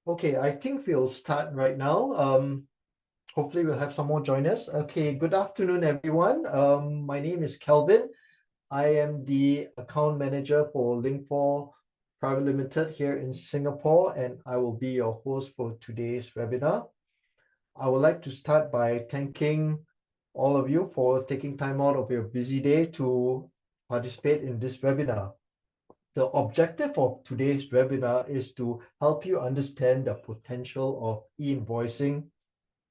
Okay, I think we'll start right now. Hopefully we'll have some more join us. Okay, good afternoon, everyone. My name is Kelvin. I am the account manager for LinkFor Private Limited here in Singapore, and I will be your host for today's webinar. I would like to start by thanking all of you for taking time out of your busy day to participate in this webinar. The objective of today's webinar is to help you understand the potential of e-invoicing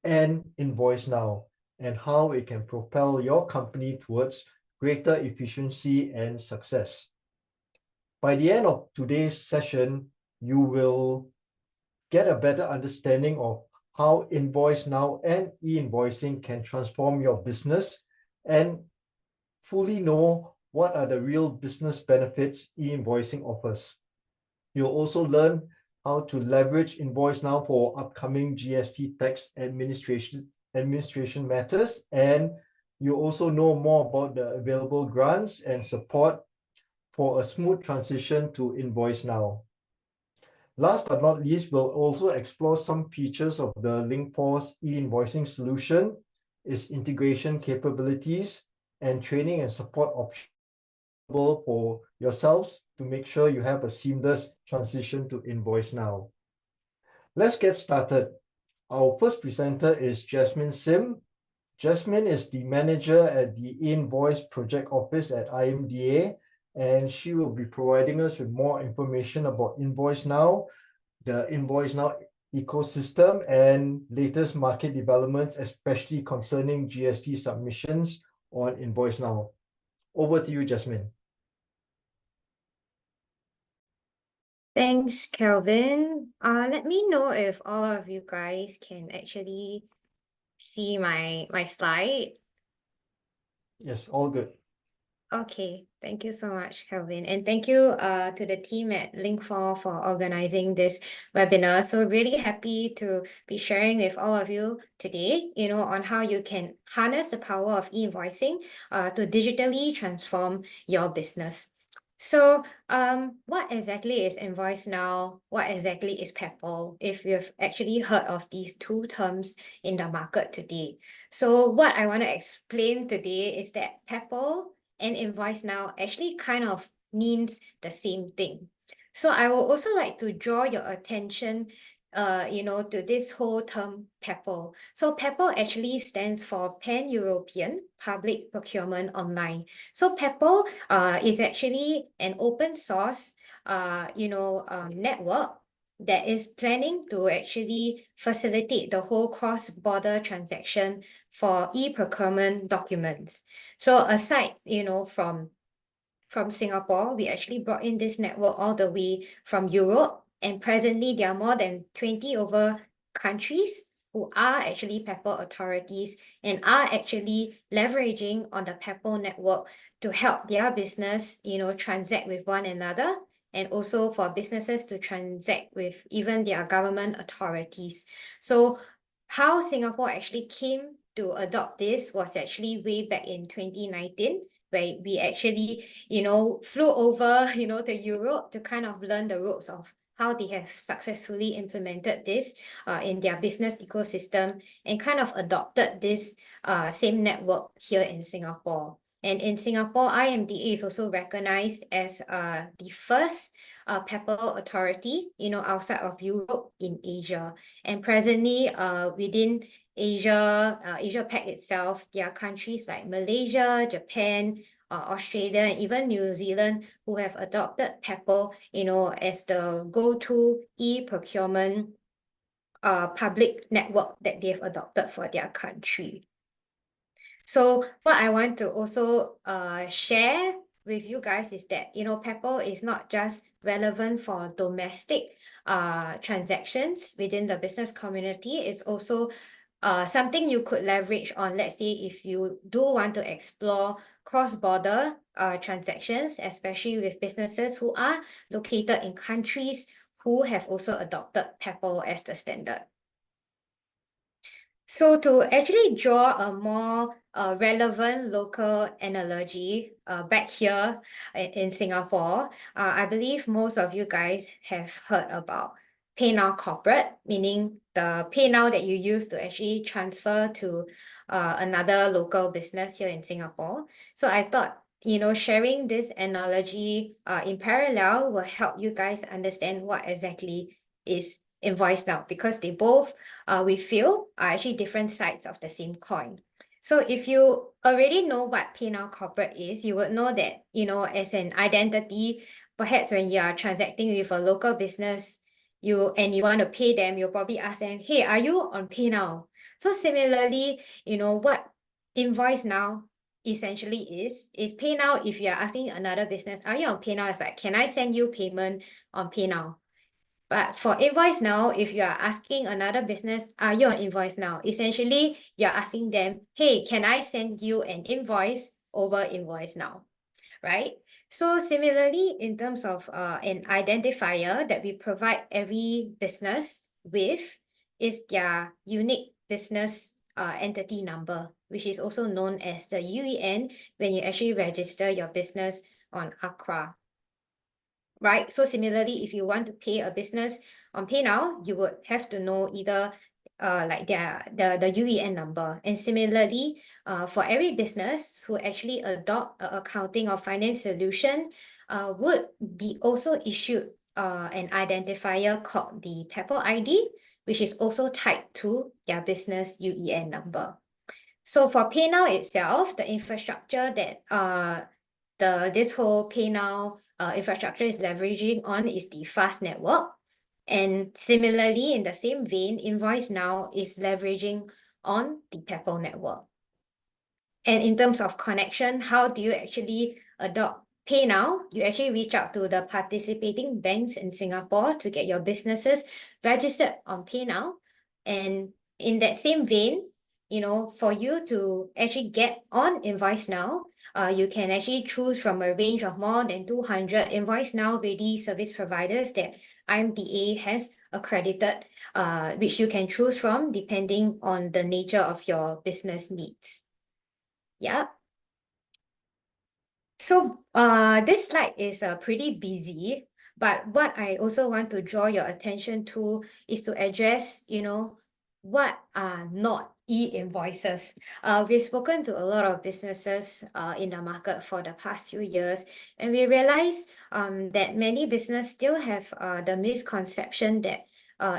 and InvoiceNow and how it can propel your company towards greater efficiency and success. By the end of today's session, you will get a better understanding of how InvoiceNow and e-invoicing can transform your business and fully know what are the real business benefits e-invoicing offers. You'll also learn how to leverage InvoiceNow for upcoming GST tax administration matters, and you also know more about the available grants and support for a smooth transition to InvoiceNow. Last but not least, we'll also explore some features of the LinkFor's e-invoicing solution, its integration capabilities, and training and support options for yourselves to make sure you have a seamless transition to InvoiceNow. Let's get started. Our first presenter is Jasmine Sim. Jasmine is the manager at the Invoice Project Office at IMDA, and she will be providing us with more information about InvoiceNow, the InvoiceNow ecosystem, and latest market developments, especially concerning GST submissions on InvoiceNow. Over to you, Jasmine. Thanks, Kelvin. Let me know if all of you guys can actually see my slide. Yes, all good. Okay, thank you so much, Kelvin. And thank you to the team at LinkFor for organizing this webinar. So really happy to be sharing with all of you today, on how you can harness the power of e-invoicing to digitally transform your business. So what exactly is InvoiceNow? What exactly is propel? If you've actually heard of these two terms in the market today. So what I want to explain today is that propel and InvoiceNow actually kind of means the same thing. So I would also like to draw your attention to this whole term propel. So propel actually stands for Pan-European Public Procurement Online. So propel is actually an open source network that is planning to actually facilitate the whole cross-border transaction for e-procurement documents. So aside, from Singapore, we actually brought in this network all the way from Europe, and presently there are more than 20 over countries who are actually propel authorities and are actually leveraging on the propel network to help their business, transact with one another, and also for businesses to transact with even their government authorities. So how Singapore actually came to adopt this was actually way back in 2019, where we actually, flew over, to Europe to kind of learn the ropes of how they have successfully implemented this in their business ecosystem and kind of adopted this same network here in Singapore. And in Singapore, IMDA is also recognized as the first propel authority, outside of Europe in Asia. And presently, within Asia Pac itself, there are countries like Malaysia, Japan, Australia, and even New Zealand who have adopted propel, as the go-to e-procurement public network that they've adopted for their country. So what I want to also share with you guys is that, propel is not just relevant for domestic transactions within the business community. It's also something you could leverage on, let's say, if you do want to explore cross-border transactions, especially with businesses who are located in countries who have also adopted propel as the standard. So to actually draw a more relevant local analogy back here in Singapore, I believe most of you guys have heard about PayNow Corporate, meaning the PayNow that you use to actually transfer to another local business here in Singapore. So I thought, sharing this analogy in parallel will help you guys understand what exactly is InvoiceNow, because they both, we feel, are actually different sides of the same coin. So if you already know what PayNow Corporate is, you would know that, as an identity, perhaps when you are transacting with a local business, you want to pay them, you'll probably ask them, hey, are you on PayNow? So similarly, what InvoiceNow essentially is PayNow. If you're asking another business, are you on PayNow? It's like, can I send you payment on PayNow? But for InvoiceNow, if you are asking another business, are you on InvoiceNow? Essentially, you're asking them, hey, can I send you an invoice over InvoiceNow? Right? So similarly, in terms of an identifier that we provide every business with is their unique business entity number, which is also known as the UEN when you actually register your business on ACRA. Right? So similarly, if you want to pay a business on PayNow, you would have to know either like the UEN number. And similarly, for every business who actually adopt an accounting or finance solution, would be also issued an identifier called the propel ID, which is also tied to their business UEN number. So for PayNow itself, the infrastructure that this whole PayNow infrastructure is leveraging on is the fast network. And similarly, in the same vein, InvoiceNow is leveraging on the propel network. And in terms of connection, how do you actually adopt PayNow? You actually reach out to the participating banks in Singapore to get your businesses registered on PayNow. And in that same vein, for you to actually get on InvoiceNow, you can actually choose from a range of more than 200 InvoiceNow ready service providers that IMDA has accredited, which you can choose from depending on the nature of your business needs. Yeah. So this slide is pretty busy, but what I also want to draw your attention to is to address, what are not e-invoices. We've spoken to a lot of businesses in the market for the past few years, and we realize that many businesses still have the misconception that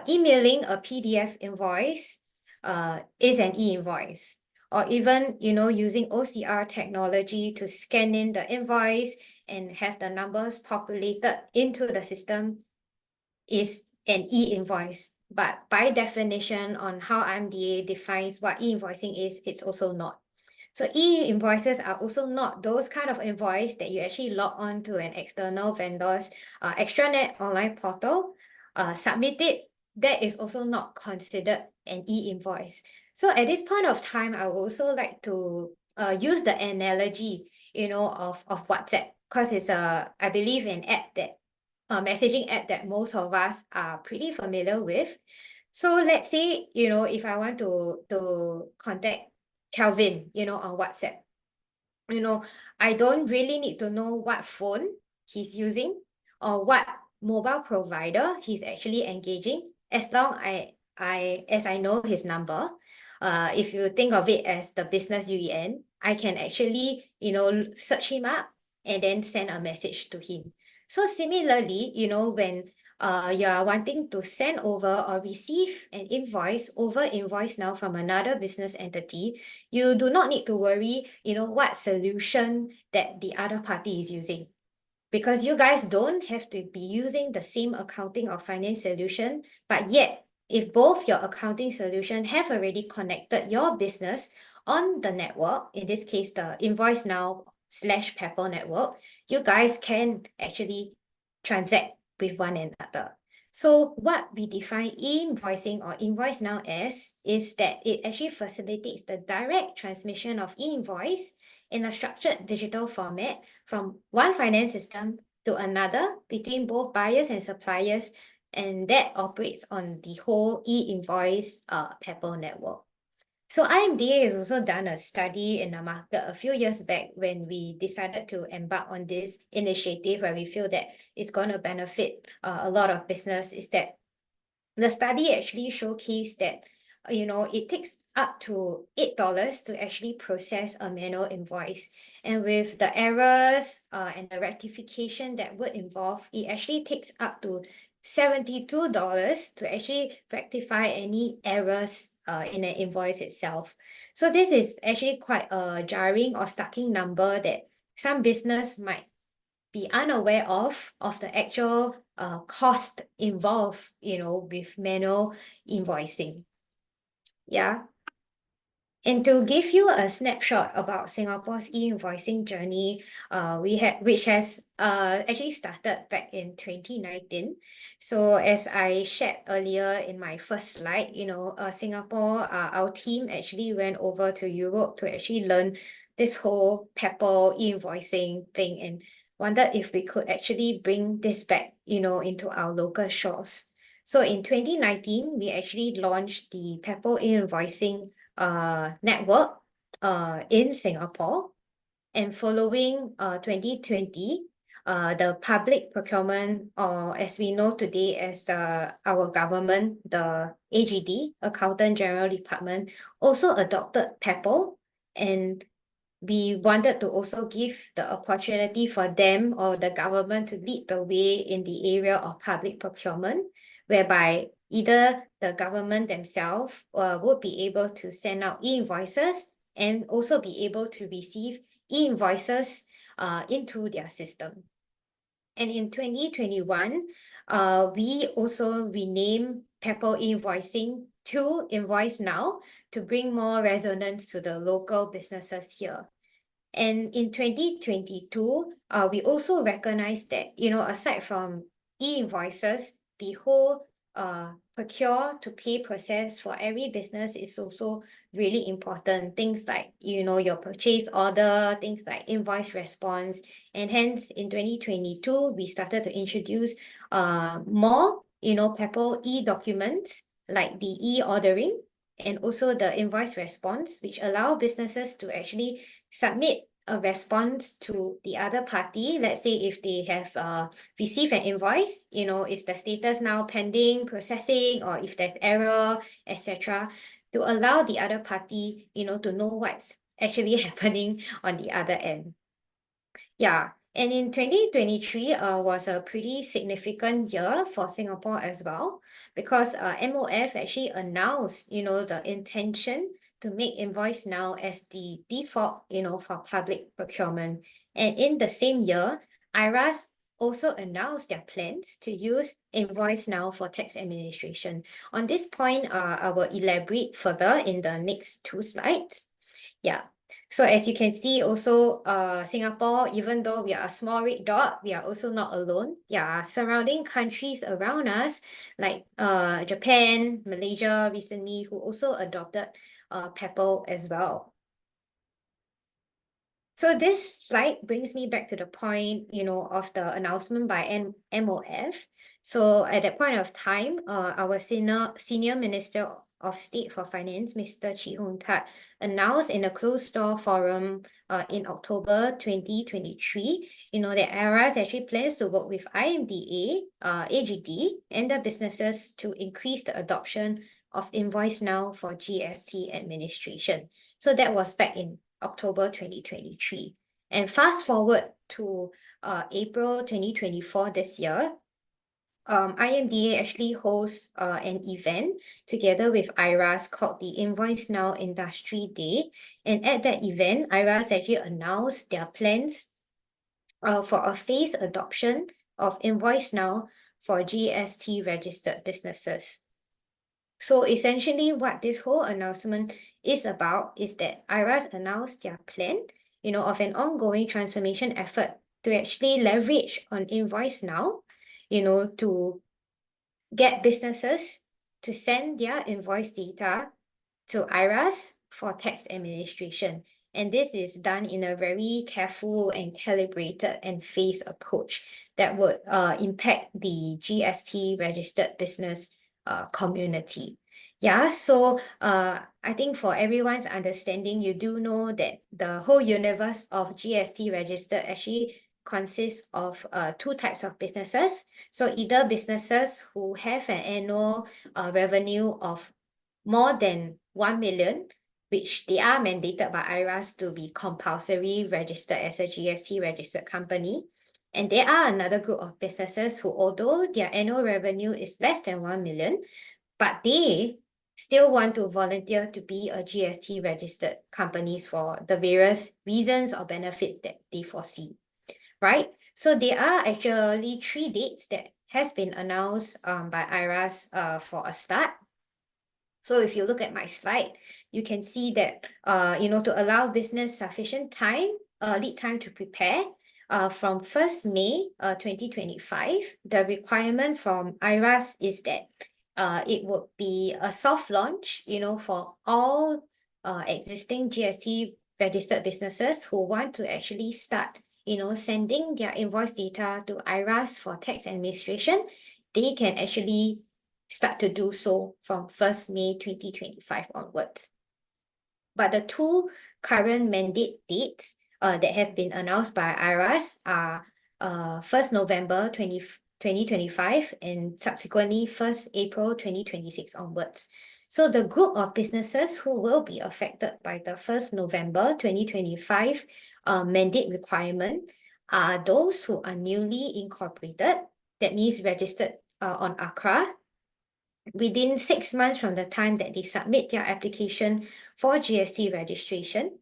emailing a PDF invoice is an e-invoice. Or even, using OCR technology to scan in the invoice and have the numbers populated into the system is an e-invoice. But by definition on how IMDA defines what e-invoicing is, it's also not. So e-invoices are also not those kind of invoice that you actually log on to an external vendor's extranet online portal, submit it. That is also not considered an e-invoice. So at this point of time, I would also like to use the analogy, of WhatsApp, because it's I believe an app that messaging app that most of us are pretty familiar with. So let's say, if I want to contact Kelvin, on WhatsApp, I don't really need to know what phone he's using or what mobile provider he's actually engaging, as long as I know his number. If you think of it as the business UEN, I can actually, search him up and then send a message to him. So similarly, when you are wanting to send over or receive an invoice over InvoiceNow from another business entity, you do not need to worry, what solution that the other party is using. Because you guys don't have to be using the same accounting or finance solution, but yet, if both your accounting solution have already connected your business on the network, in this case, the InvoiceNow/propel network, you guys can actually transact with one another. So what we define e-invoicing or InvoiceNow as is that it actually facilitates the direct transmission of e-invoice in a structured digital format from one finance system to another between both buyers and suppliers, and that operates on the whole e-invoice propel network. So IMDA has also done a study in the market a few years back when we decided to embark on this initiative where we feel that it's going to benefit a lot of business, is that the study actually showcased that, it takes up to $8 to actually process a manual invoice. And with the errors and the rectification that would involve, it actually takes up to $72 to actually rectify any errors in an invoice itself. So this is actually quite a jarring or sticking number that some business might be unaware of the actual cost involved, with manual invoicing. Yeah. And to give you a snapshot about Singapore's e-invoicing journey, which has actually started back in 2019. So as I shared earlier in my first slide, Singapore, our team actually went over to Europe to actually learn this whole propel e-invoicing thing and wondered if we could actually bring this back, into our local shores. So in 2019, we actually launched the propel e-invoicing network in Singapore. And following 2020, the public procurement, or as we know today as our government, the AGD, Accountant General Department, also adopted PEPL, and we wanted to also give the opportunity for them or the government to lead the way in the area of public procurement, whereby either the government themselves would be able to send out e-invoices and also be able to receive e-invoices into their system. And in 2021, we also renamed PEPL e-invoicing to InvoiceNow to bring more resonance to the local businesses here. And in 2022, we also recognized that, aside from e-invoices, the whole procure to pay process for every business is also really important. Things like, your purchase order, things like invoice response. And hence, in 2022, we started to introduce more, PEPL e-documents like the e-ordering and also the invoice response, which allow businesses to actually submit a response to the other party. Let's say if they have received an invoice, is the status now pending processing, or if there's error, etc., to allow the other party, to know what's actually happening on the other end. Yeah. And in 2023 was a pretty significant year for Singapore as well, because MOF actually announced, the intention to make InvoiceNow as the default, for public procurement. And in the same year, IRAS also announced their plans to use InvoiceNow for tax administration. On this point, I will elaborate further in the next two slides. Yeah. So as you can see also, Singapore, even though we are a small red dot, we are also not alone. Yeah, surrounding countries around us, like Japan, Malaysia recently, who also adopted PEPL as well. So this slide brings me back to the point, of the announcement by MOF. So at that point of time, our senior Minister of State for Finance, Mr. Chee Hong Tat, announced in a closed-door forum in October 2023, that IRAS actually plans to work with IMDA, AGD, and the businesses to increase the adoption of InvoiceNow for GST administration. So that was back in October 2023. And fast forward to April 2024 this year, IMDA actually hosts an event together with IRAS called the InvoiceNow Industry Day. And at that event, IRAS actually announced their plans for a phased adoption of InvoiceNow for GST registered businesses. So essentially what this whole announcement is about is that IRAS announced their plan, of an ongoing transformation effort to actually leverage on InvoiceNow, to get businesses to send their invoice data to IRAS for tax administration. And this is done in a very careful and calibrated and phased approach that would impact the GST registered business community. Yeah, so I think for everyone's understanding, you do know that the whole universe of GST registered actually consists of two types of businesses. So either businesses who have an annual revenue of more than 1 million, which they are mandated by IRAS to be compulsory registered as a GST registered company. And there are another group of businesses who, although their annual revenue is less than 1 million, but they still want to volunteer to be a GST registered companies for the various reasons or benefits that they foresee, right? So there are actually 3 dates that has been announced by IRAS for a start. So if you look at my slide, you can see that, to allow business sufficient time, lead time to prepare, from 1st May 2025, the requirement from IRAS is that it would be a soft launch, for all existing GST registered businesses who want to actually start, sending their invoice data to IRAS for tax administration. They can actually start to do so from 1st May 2025 onwards. But the 2 current mandate dates that have been announced by IRAS are 1st November 2025 and subsequently 1st April 2026 onwards. So the group of businesses who will be affected by the 1st November 2025 mandate requirement are those who are newly incorporated, that means registered on ACRA, within 6 months from the time that they submit their application for GST registration.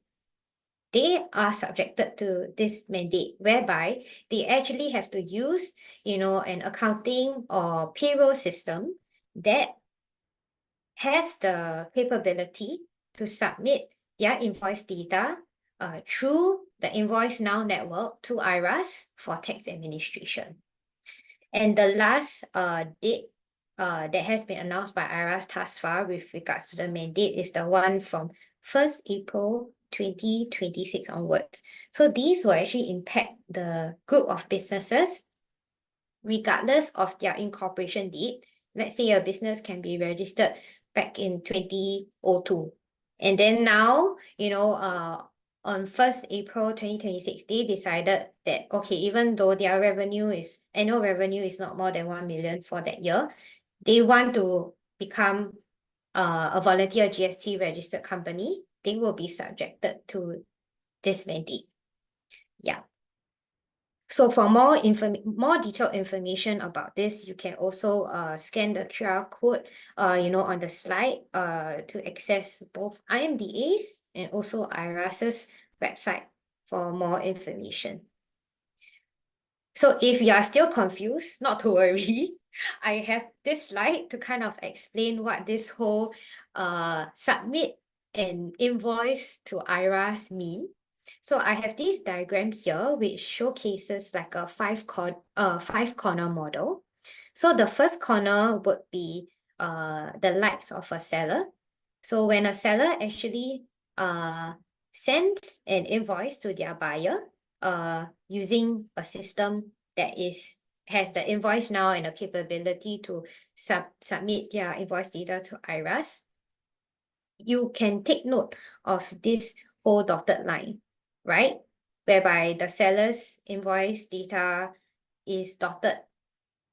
They are subjected to this mandate, whereby they actually have to use, an accounting or payroll system that has the capability to submit their invoice data through the InvoiceNow network to IRAS for tax administration. And the last date that has been announced by IRAS thus far with regards to the mandate is the one from 1st April 2026 onwards. So these will actually impact the group of businesses regardless of their incorporation date. Let's say a business can be registered back in 2002. And then now, on 1st April 2026, they decided that, okay, even though their annual revenue is not more than 1 million for that year, they want to become a volunteer GST registered company, they will be subjected to this mandate. Yeah. So for more detailed information about this, you can also scan the QR code, on the slide to access both IMDA's and also IRAS's website for more information. So if you are still confused, not to worry, I have this slide to kind of explain what this whole submit and invoice to IRAS mean. So I have this diagram here which showcases like a five corner model. So the first corner would be the likes of a seller. So when a seller actually sends an invoice to their buyer using a system that has the InvoiceNow and the capability to submit their invoice data to IRAS, you can take note of this whole dotted line, right? Whereby the seller's invoice data is dotted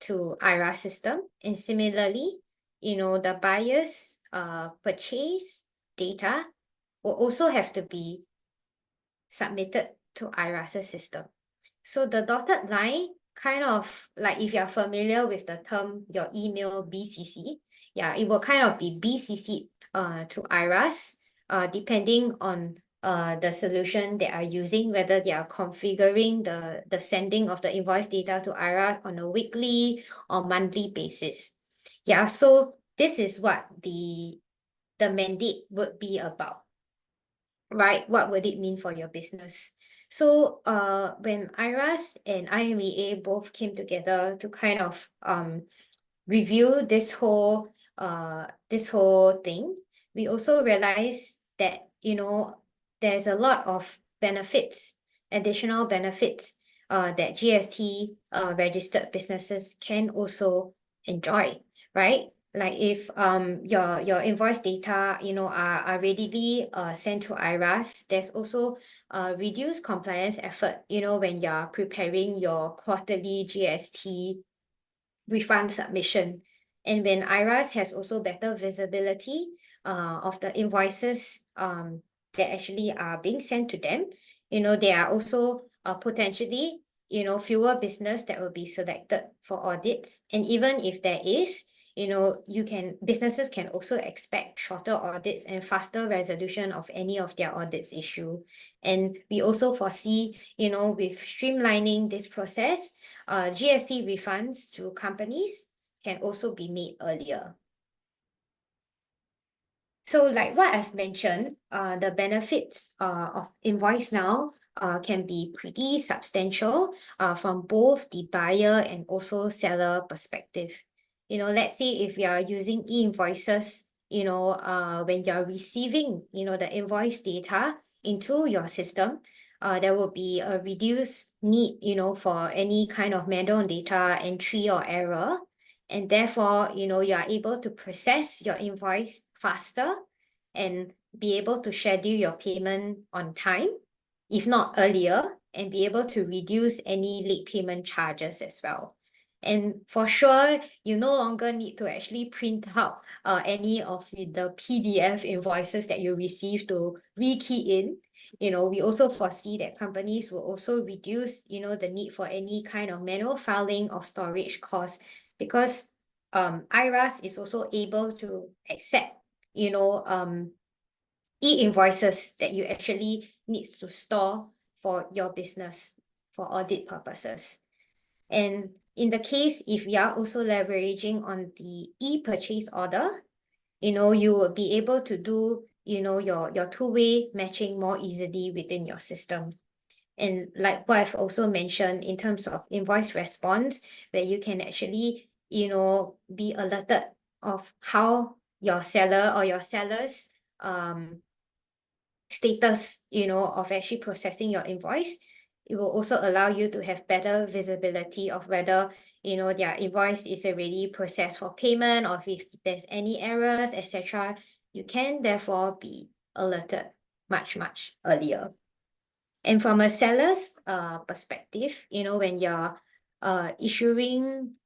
to IRAS system. And similarly, the buyer's purchase data will also have to be submitted to IRAS's system. So the dotted line, kind of like if you're familiar with the term your email BCC, it will kind of be BCC to IRAS depending on the solution they are using, whether they are configuring the sending of the invoice data to IRAS on a weekly or monthly basis. So this is what the mandate would be about, right? What would it mean for your business? So when IRAS and IMDA both came together to kind of review this whole thing, we also realized that there's a lot of additional benefits that GST registered businesses can also enjoy, right? Like if your invoice data, are readily sent to IRAS, there's also reduced compliance effort, when you're preparing your quarterly GST refund submission. And when IRAS has also better visibility of the invoices that actually are being sent to them, there are also potentially, fewer business that will be selected for audits. And even if there is, businesses can also expect shorter audits and faster resolution of any of their audits issue. And we also foresee, with streamlining this process, GST refunds to companies can also be made earlier. So like what I've mentioned, the benefits of InvoiceNow can be pretty substantial from both the buyer and also seller perspective. Let's say if you are using e-invoices, when you're receiving, the invoice data into your system, there will be a reduced need, for any kind of manual data entry or error. And therefore, you are able to process your invoice faster and be able to schedule your payment on time, if not earlier, and be able to reduce any late payment charges as well. And for sure, you no longer need to actually print out any of the PDF invoices that you receive to rekey in. We also foresee that companies will also reduce, the need for any kind of manual filing or storage costs, because IRAS is also able to accept, e-invoices that you actually need to store for your business for audit purposes. And in the case, if you are also leveraging on the e-purchase order, you will be able to do, your two-way matching more easily within your system. And like what I've also mentioned in terms of invoice response, where you can actually, be alerted of how your seller or your sellers status, of actually processing your invoice. It will also allow you to have better visibility of whether, their invoice is already processed for payment, or if there's any errors, etc. You can therefore be alerted much, much earlier. And from a seller's perspective, when you're issuing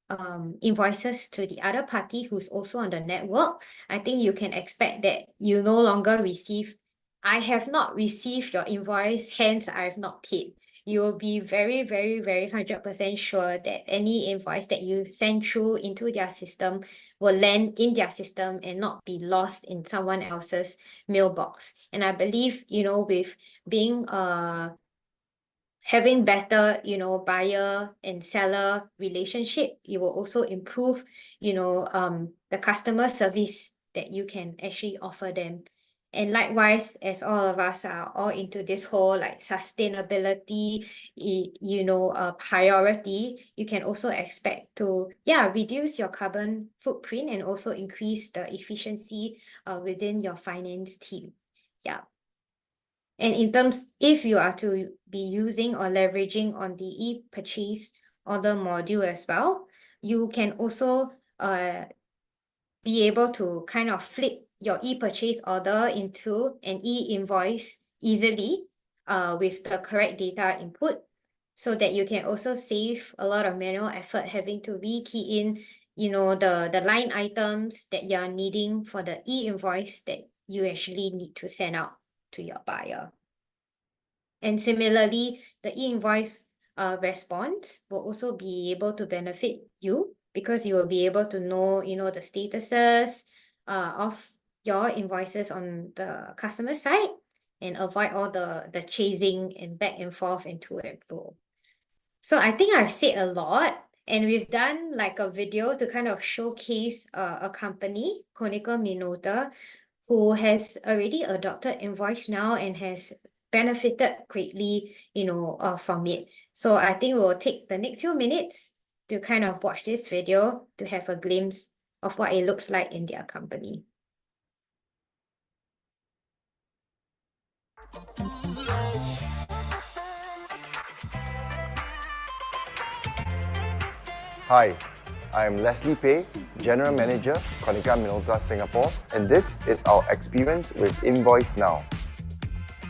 invoices to the other party who's also on the network, I think you can expect that you no longer receive, I have not received your invoice, hence I have not paid. You will be very, very, very 100% sure that any invoice that you send through into their system will land in their system and not be lost in someone else's mailbox. And I believe, with being having better, buyer and seller relationship, it will also improve, the customer service that you can actually offer them. And likewise, as all of us are all into this whole like sustainability, priority, you can also expect to, reduce your carbon footprint and also increase the efficiency within your finance team. Yeah. And in terms, if you are to be using or leveraging on the e-purchase order module as well, you can also be able to kind of flip your e-purchase order into an e-invoice easily with the correct data input, so that you can also save a lot of manual effort having to rekey in, the line items that you're needing for the e-invoice that you actually need to send out to your buyer. And similarly, the e-invoice response will also be able to benefit you, because you will be able to know, the statuses of your invoices on the customer side, and avoid all the chasing and back and forth and to and fro. So I think I've said a lot, and we've done like a video to kind of showcase a company, Konica Minolta, who has already adopted InvoiceNow and has benefited greatly, from it. So I think we'll take the next few minutes to kind of watch this video to have a glimpse of what it looks like in their company. Hi, I am Leslie Pei, General Manager, Konica Minolta Singapore, and this is our experience with InvoiceNow.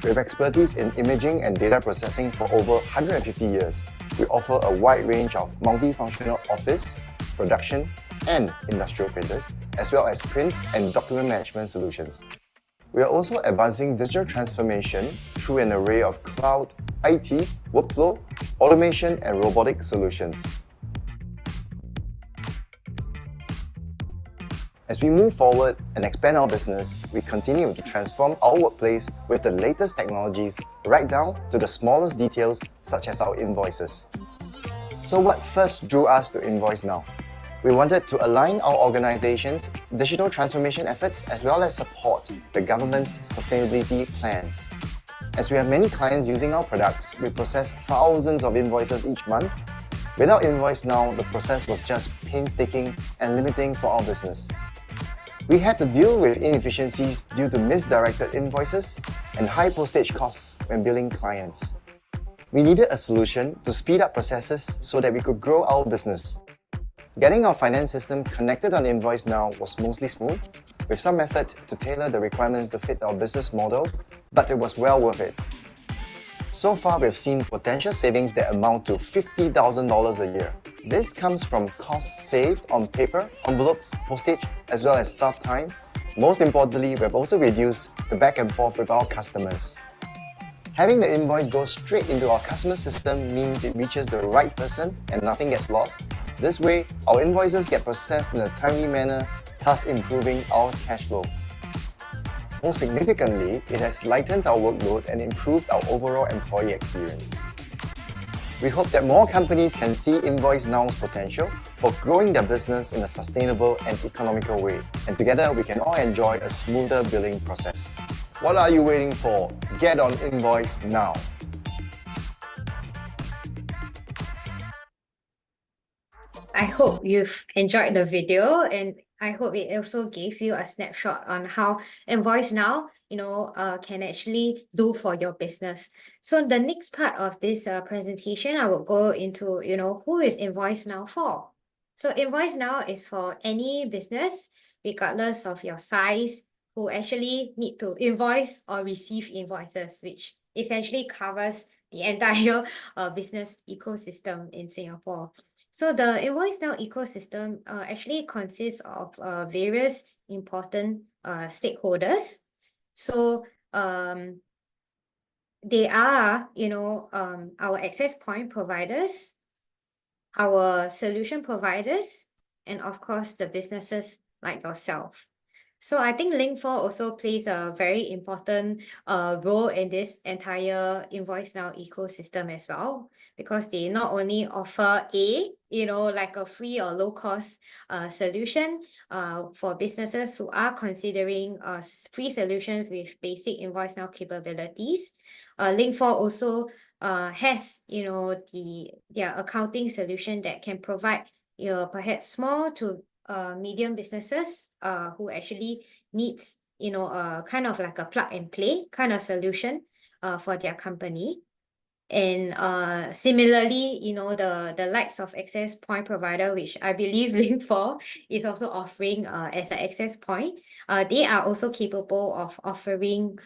We have expertise in imaging and data processing for over 150 years. We offer a wide range of multifunctional office, production, and industrial printers, as well as print and document management solutions. We are also advancing digital transformation through an array of cloud, IT, workflow, automation, and robotic solutions. As we move forward and expand our business, we continue to transform our workplace with the latest technologies right down to the smallest details such as our invoices. So what first drew us to InvoiceNow? We wanted to align our organization's digital transformation efforts as well as support the government's sustainability plans. As we have many clients using our products, we process thousands of invoices each month. Without InvoiceNow, the process was just painstaking and limiting for our business. We had to deal with inefficiencies due to misdirected invoices and high postage costs when billing clients. We needed a solution to speed up processes so that we could grow our business. Getting our finance system connected on InvoiceNow was mostly smooth, with some effort to tailor the requirements to fit our business model, but it was well worth it. So far, we've seen potential savings that amount to $50,000 a year. This comes from costs saved on paper, envelopes, postage, as well as staff time. Most importantly, we've also reduced the back and forth with our customers. Having the invoice go straight into our customer system means it reaches the right person and nothing gets lost. This way, our invoices get processed in a timely manner, thus improving our cash flow. More significantly, it has lightened our workload and improved our overall employee experience. We hope that more companies can see InvoiceNow's potential for growing their business in a sustainable and economical way, and together we can all enjoy a smoother billing process. What are you waiting for? Get on InvoiceNow! I hope you've enjoyed the video, and I hope it also gave you a snapshot on how InvoiceNow, can actually do for your business. So the next part of this presentation, I will go into, who is InvoiceNow for? So InvoiceNow is for any business, regardless of your size, who actually need to invoice or receive invoices, which essentially covers the entire business ecosystem in Singapore. So the InvoiceNow ecosystem actually consists of various important stakeholders. So they are, our access point providers, our solution providers, and of course the businesses like yourself. So I think LinkFor also plays a very important role in this entire InvoiceNow ecosystem as well, because they not only offer like a free or low cost solution for businesses who are considering a free solution with basic InvoiceNow capabilities. LinkFor also has their accounting solution that can provide perhaps small to medium businesses who actually needs kind of like a plug and play kind of solution for their company. And similarly, the likes of access point provider, which I believe LinkFor is also offering as an access point, they are also capable of offering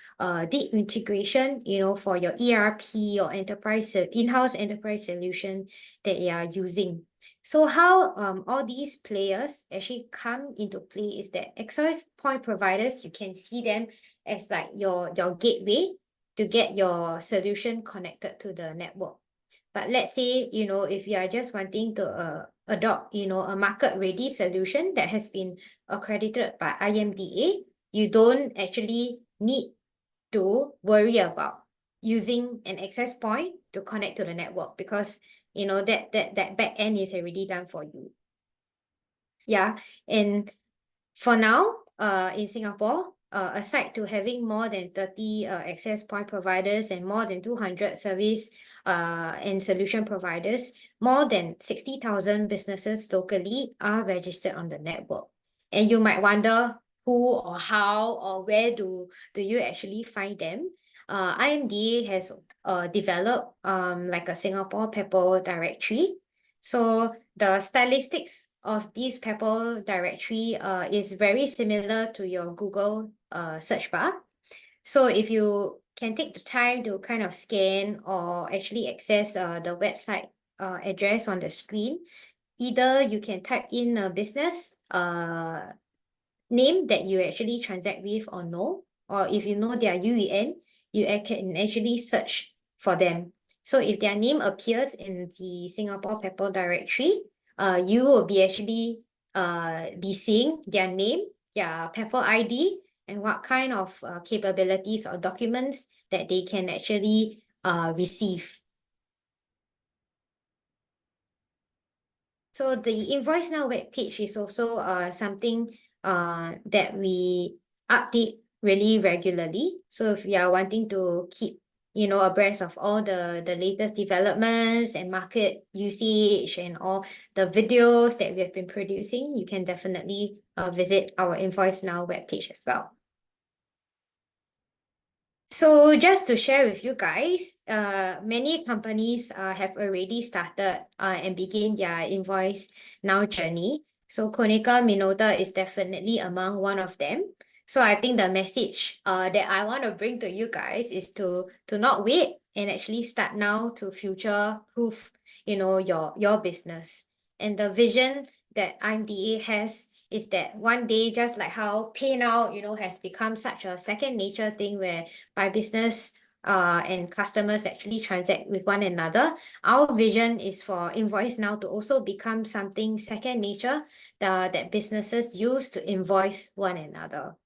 deep integration, for your ERP or enterprise in-house enterprise solution that you are using. So how all these players actually come into play is that access point providers, you can see them as like your gateway to get your solution connected to the network. But let's say, if you are just wanting to adopt, a market-ready solution that has been accredited by IMDA, you don't actually need to worry about using an access point to connect to the network, because that back end is already done for you. Yeah, and for now, in Singapore, aside to having more than 30 access point providers and more than 200 service and solution providers, more than 60,000 businesses locally are registered on the network. And you might wonder who or how or where do you actually find them? IMDA has developed like a Singapore People directory. So the statistics of this propel directory is very similar to your Google search bar. So if you can take the time to kind of scan or actually access the website address on the screen, either you can type in a business name that you actually transact with or no, or if you know their UEN, you can actually search for them. So if their name appears in the Singapore propel directory, you will be actually be seeing their name, their propel ID, and what kind of capabilities or documents that they can actually receive. So the InvoiceNow webpage is also something that we update really regularly. So if you are wanting to keep, abreast of all the latest developments and market usage and all the videos that we have been producing, you can definitely visit our InvoiceNow webpage as well. So just to share with you guys, many companies have already started and begin their InvoiceNow journey. So Konica Minolta is definitely among one of them. So I think the message that I want to bring to you guys is to not wait and actually start now to future-proof, your business. And the vision that IMDA has is that one day, just like how Pay Now, has become such a second nature thing where by business and customers actually transact with one another, our vision is for InvoiceNow to also become something second nature that businesses use to invoice one another.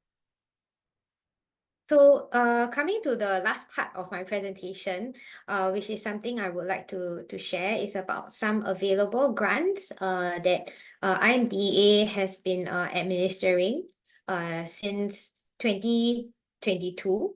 So coming to the last part of my presentation, which is something I would like to share, is about some available grants that IMDA has been administering since 2022.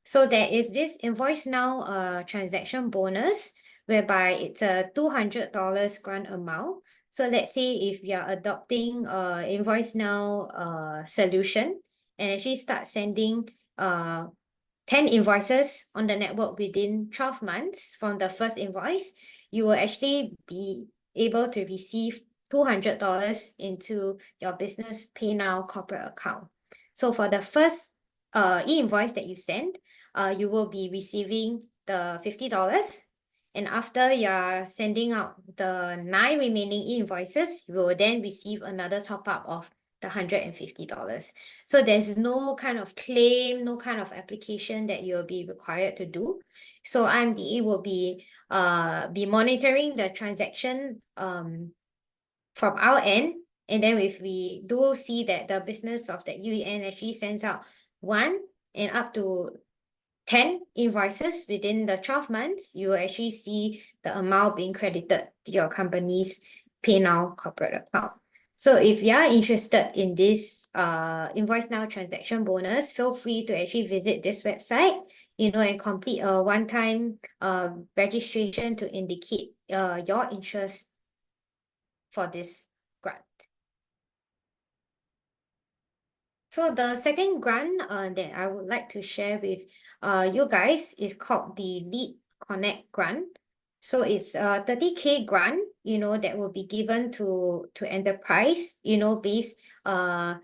So there is this InvoiceNow transaction bonus, whereby it's a $200 grant amount. So let's say if you're adopting InvoiceNow solution and actually start sending 10 invoices on the network within 12 months from the first invoice, you will actually be able to receive $200 into your business Pay Now corporate account. So for the first e-invoice that you send, you will be receiving the $50. And after you're sending out the 9 remaining e-invoices, you will then receive another top-up of the $150. So there's no kind of claim, no kind of application that you'll be required to do. So IMDA will be monitoring the transaction from our end. And then if we do see that the business of that UEN actually sends out 1 and up to 10 invoices within the 12 months, you will actually see the amount being credited to your company's Pay Now corporate account. So if you are interested in this InvoiceNow transaction bonus, feel free to actually visit this website, and complete a one-time registration to indicate your interest for this grant. So the second grant that I would like to share with you guys is called the Lead Connect grant. So it's a 30K grant, that will be given to enterprise, based on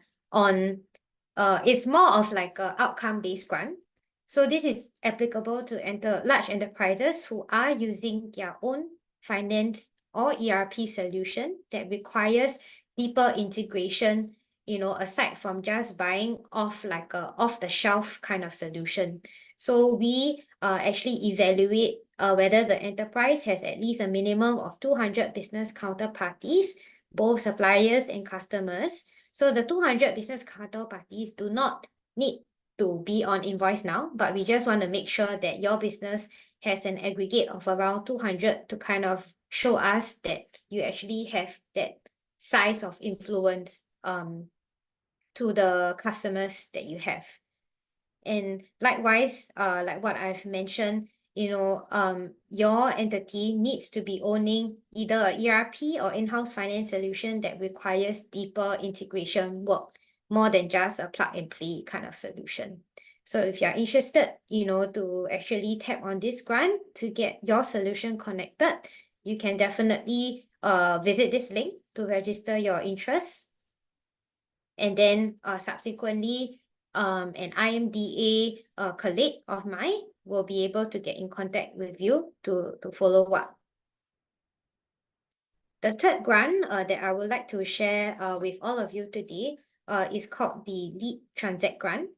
it's more of like a outcome-based grant. So this is applicable to large enterprises who are using their own finance or ERP solution that requires deeper integration, aside from just buying off-the-shelf kind of solution. So we actually evaluate whether the enterprise has at least a minimum of 200 business counterparties, both suppliers and customers. So the 200 business counterparties do not need to be on InvoiceNow, but we just want to make sure that your business has an aggregate of around 200 to kind of show us that you actually have that size of influence to the customers that you have. And likewise, like what I've mentioned, your entity needs to be owning either a ERP or in-house finance solution that requires deeper integration work, more than just a plug-and-play kind of solution. So if you're interested, to actually tap on this grant to get your solution connected, you can definitely visit this link to register your interest. And then subsequently, an IMDA colleague of mine will be able to get in contact with you to follow up. The third grant that I would like to share with all of you today is called the Lead Transact Grant.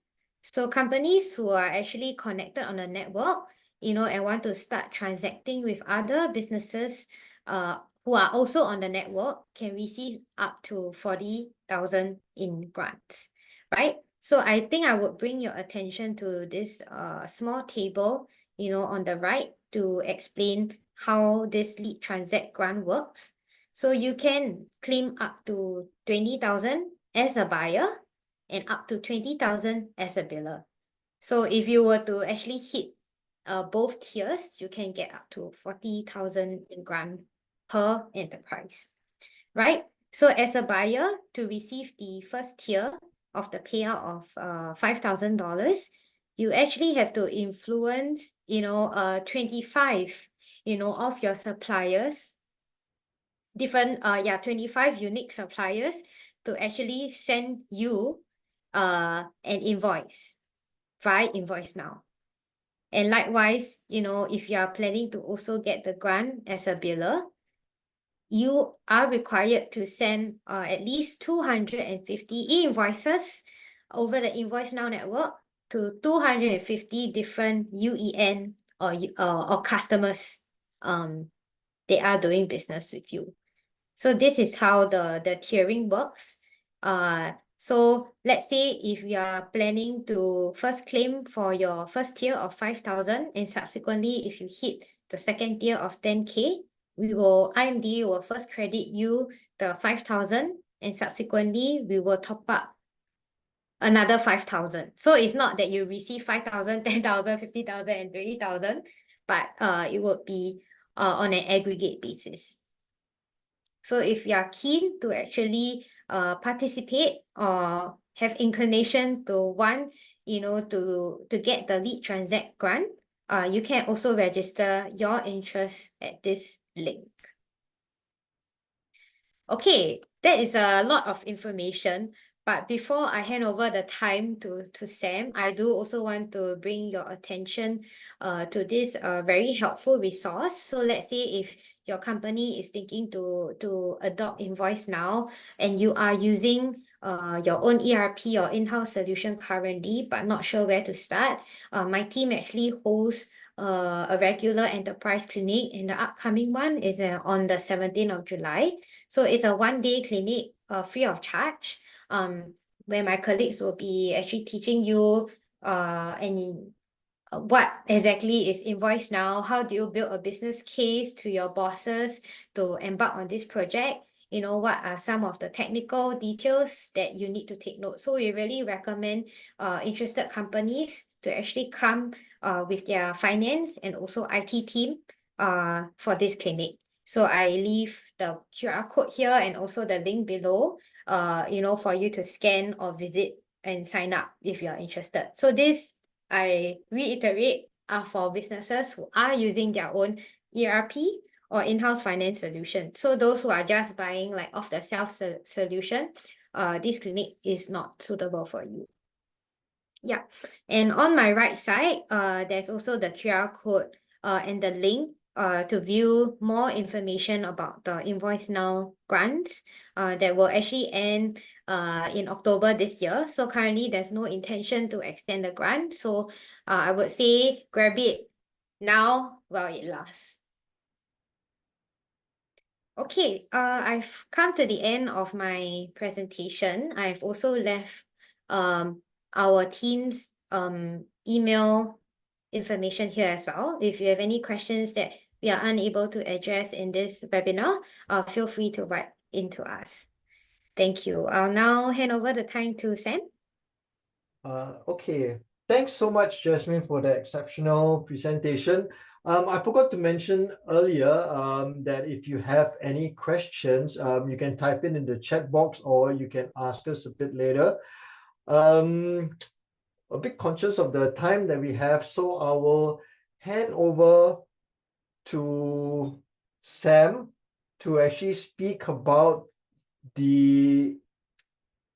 So companies who are actually connected on a network, and want to start transacting with other businesses who are also on the network can receive up to 40,000 in grants, right? So I think I would bring your attention to this small table, on the right to explain how this Lead Transact Grant works. So you can claim up to 20,000 as a buyer and up to 20,000 as a biller. So if you were to actually hit both tiers, you can get up to 40,000 in grant per enterprise, right? So as a buyer, to receive the first tier of the payout of $5,000, you actually have to influence, 25, of your suppliers, 25 unique suppliers to actually send you an invoice via InvoiceNow. And likewise, if you are planning to also get the grant as a biller, you are required to send at least 250 e-invoices over the InvoiceNow network to 250 different UEN or customers they are doing business with you. So this is how the tiering works. So let's say if you are planning to first claim for your first tier of 5,000 and subsequently if you hit the second tier of 10K, IMDA will first credit you the 5,000 and subsequently we will top up another 5,000. So it's not that you receive 5,000, 10,000, 50,000 and 20,000, but it would be on an aggregate basis. So if you are keen to actually participate or have inclination to want, to get the Lead Transact Grant, you can also register your interest at this link. Okay, that is a lot of information. But before I hand over the time to Sam, I do also want to bring your attention to this very helpful resource. So let's say if your company is thinking to adopt InvoiceNow and you are using your own ERP or in-house solution currently, but not sure where to start, my team actually hosts a regular enterprise clinic, and the upcoming one is on the 17th of July. So it's a one-day clinic free of charge, where my colleagues will be actually teaching you what exactly is InvoiceNow, how do you build a business case to your bosses to embark on this project, what are some of the technical details that you need to take note. So we really recommend interested companies to actually come with their finance and also IT team for this clinic. So I leave the QR code here and also the link below, for you to scan or visit and sign up if you are interested. So this, I reiterate, are for businesses who are using their own ERP or in-house finance solution. So those who are just buying like off-the-shelf solution, this clinic is not suitable for you. Yeah, and on my right side, there's also the QR code and the link to view more information about the InvoiceNow grants that will actually end in October this year. So currently there's no intention to extend the grant. So I would say grab it now while it lasts. Okay, I've come to the end of my presentation. I've also left our team's email information here as well. If you have any questions that we are unable to address in this webinar, feel free to write into us. Thank you. I'll now hand over the time to Sam. Okay, thanks so much, Jasmine, for the exceptional presentation. I forgot to mention earlier that if you have any questions, you can type in the chat box or you can ask us a bit later. A bit conscious of the time that we have, so I will hand over to Sam to actually speak about the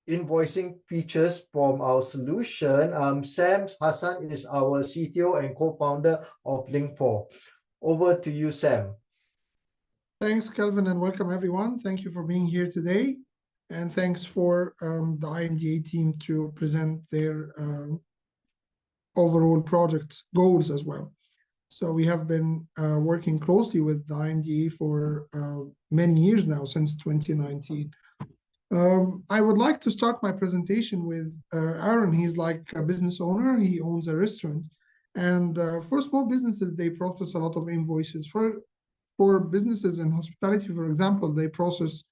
invoicing features from our solution. Sam Hassan is our CTO and co-founder of LinkFor. Over to you, Sam. Thanks, Kelvin, and welcome everyone. Thank you for being here today. And thanks for the IMDA team to present their overall project goals as well. So we have been working closely with the IMDA for many years now, since 2019. I would like to start my presentation with Aaron. He's like a business owner. He owns a restaurant. And for small businesses, they process a lot of invoices. For businesses in hospitality, for example, they process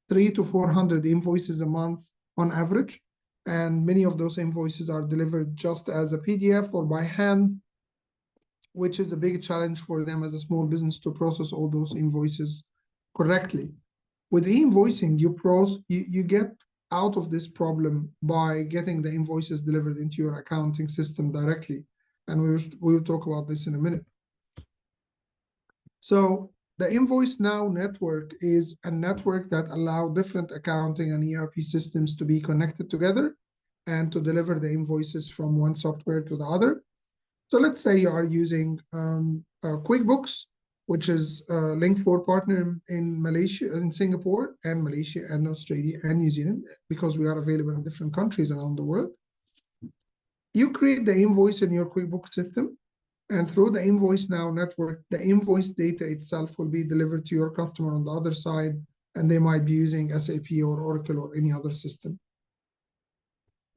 300 to 400 invoices a month on average. And many of those invoices are delivered just as a PDF or by hand, which is a big challenge for them as a small business to process all those invoices correctly. With e-invoicing, you get out of this problem by getting the invoices delivered into your accounting system directly. And we will talk about this in a minute. So the InvoiceNow network is a network that allows different accounting and ERP systems to be connected together and to deliver the invoices from one software to the other. So let's say you are using QuickBooks, which is a LinkFor partner in Malaysia, in Singapore, and Malaysia, and Australia, and New Zealand, because we are available in different countries around the world. You create the invoice in your QuickBooks system, and through the InvoiceNow network, the invoice data itself will be delivered to your customer on the other side, and they might be using SAP or Oracle or any other system.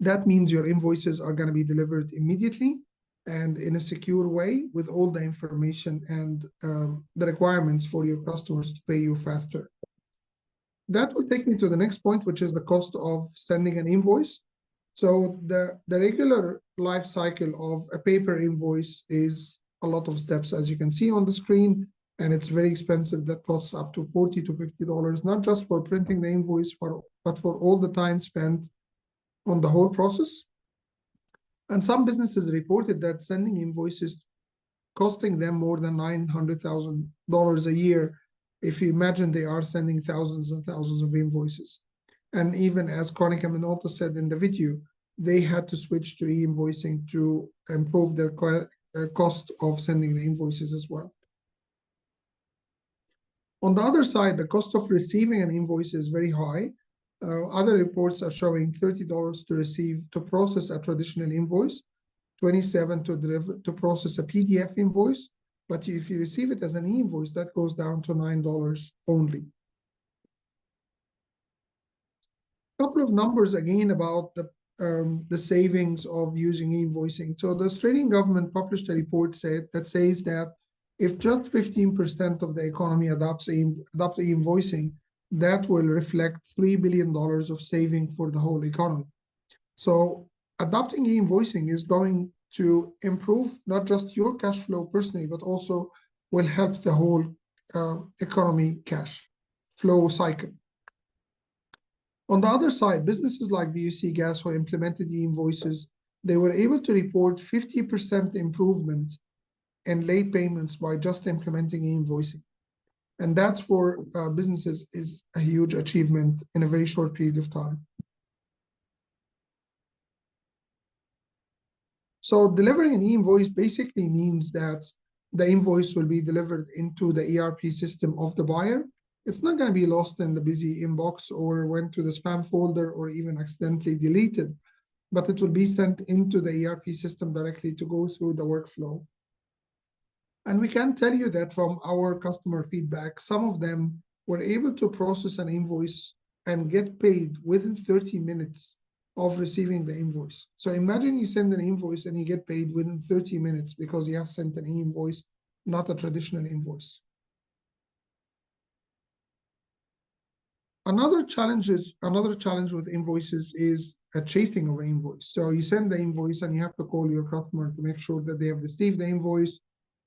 That means your invoices are going to be delivered immediately and in a secure way with all the information and the requirements for your customers to pay you faster. That will take me to the next point, which is the cost of sending an invoice. So the regular life cycle of a paper invoice is a lot of steps, as you can see on the screen, and it's very expensive. That costs up to $40 to $50, not just for printing the invoice, but for all the time spent on the whole process. And some businesses reported that sending invoices costing them more than $900,000 a year, if you imagine they are sending thousands and thousands of invoices. And even as Konica Minolta said in the video, they had to switch to e-invoicing to improve their cost of sending the invoices as well. On the other side, the cost of receiving an invoice is very high. Other reports are showing $30 to process a traditional invoice, $27 to process a PDF invoice. But if you receive it as an e-invoice, that goes down to $9 only. A couple of numbers again about the savings of using e-invoicing. So the Australian government published a report that says that if just 15% of the economy adopts e-invoicing, that will reflect $3 billion of saving for the whole economy. So adopting e-invoicing is going to improve not just your cash flow personally, but also will help the whole economy cash flow cycle. On the other side, businesses like BUC Gas, who implemented e-invoices, they were able to report 50% improvement in late payments by just implementing e-invoicing. And that's for businesses is a huge achievement in a very short period of time. So delivering an e-invoice basically means that the invoice will be delivered into the ERP system of the buyer. It's not going to be lost in the busy inbox or went to the spam folder or even accidentally deleted, but it will be sent into the ERP system directly to go through the workflow. And we can tell you that from our customer feedback, some of them were able to process an invoice and get paid within 30 minutes of receiving the invoice. So imagine you send an invoice and you get paid within 30 minutes because you have sent an invoice, not a traditional invoice. Another challenge with invoices is a chasing of an invoice. So you send the invoice and you have to call your customer to make sure that they have received the invoice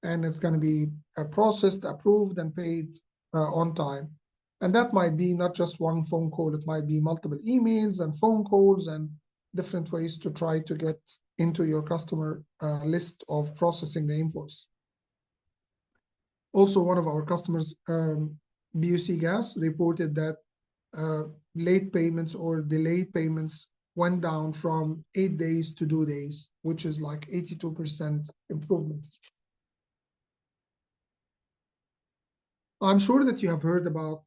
and it's going to be processed, approved, and paid on time. And that might be not just one phone call, it might be multiple emails and phone calls and different ways to try to get into your customer list of processing the invoice. Also, one of our customers, BUC Gas, reported that late payments or delayed payments went down from 8 days to 2 days, which is like 82% improvement. I'm sure that you have heard about